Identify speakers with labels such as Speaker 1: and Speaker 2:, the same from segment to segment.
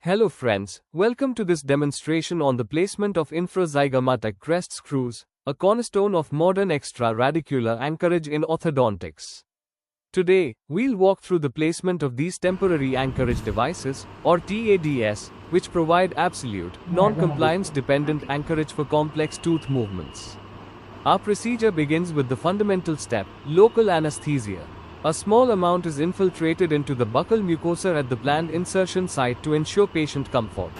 Speaker 1: Hello friends, welcome to this demonstration on the placement of Infra-Zygomatic Crest screws, a cornerstone of modern extra-radicular anchorage in orthodontics. Today, we'll walk through the placement of these temporary anchorage devices, or TADS, which provide absolute, non-compliance dependent anchorage for complex tooth movements. Our procedure begins with the fundamental step, local anesthesia. A small amount is infiltrated into the buccal mucosa at the planned insertion site to ensure patient comfort.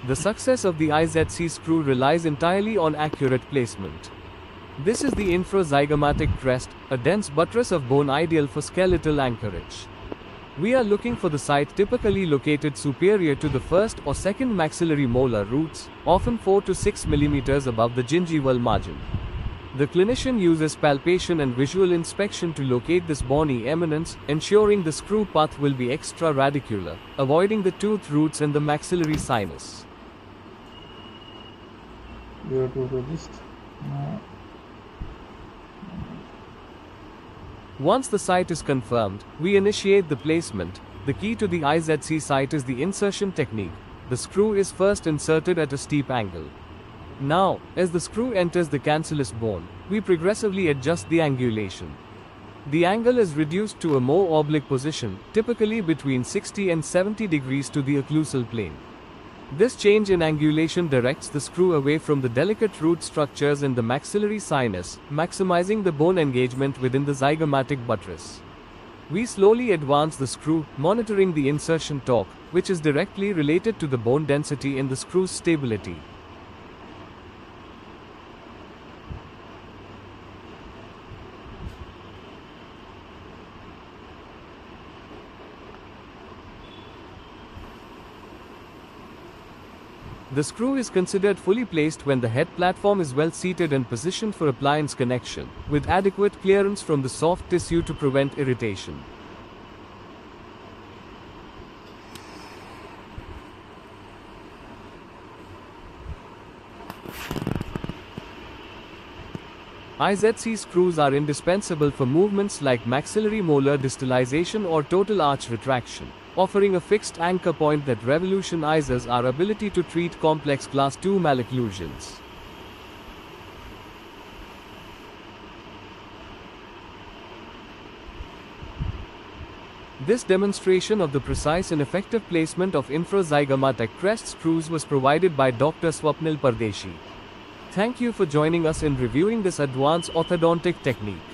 Speaker 1: The success of the IZC screw relies entirely on accurate placement. This is the Infra-Zygomatic Crest, a dense buttress of bone ideal for skeletal anchorage. We are looking for the site typically located superior to the first or second maxillary molar roots, often 4 to 6 mm above the gingival margin. The clinician uses palpation and visual inspection to locate this bony eminence, ensuring the screw path will be extra-radicular, avoiding the tooth roots and the maxillary sinus.
Speaker 2: You have to register.
Speaker 1: Once the site is confirmed, we initiate the placement. The key to the IZC site is the insertion technique. The screw is first inserted at a steep angle. Now, as the screw enters the cancellous bone, we progressively adjust the angulation. The angle is reduced to a more oblique position, typically between 60 and 70 degrees to the occlusal plane. This change in angulation directs the screw away from the delicate root structures in the maxillary sinus, maximizing the bone engagement within the zygomatic buttress. We slowly advance the screw, monitoring the insertion torque, which is directly related to the bone density and the screw's stability. The screw is considered fully placed when the head platform is well seated and positioned for appliance connection, with adequate clearance from the soft tissue to prevent irritation. IZC screws are indispensable for movements like maxillary molar distalization or total arch retraction, offering a fixed anchor point that revolutionizes our ability to treat complex class II malocclusions. This demonstration of the precise and effective placement of Infra-Zygomatic Crest screws was provided by Dr. Swapnil Pardeshi. Thank you for joining us in reviewing this advanced orthodontic technique.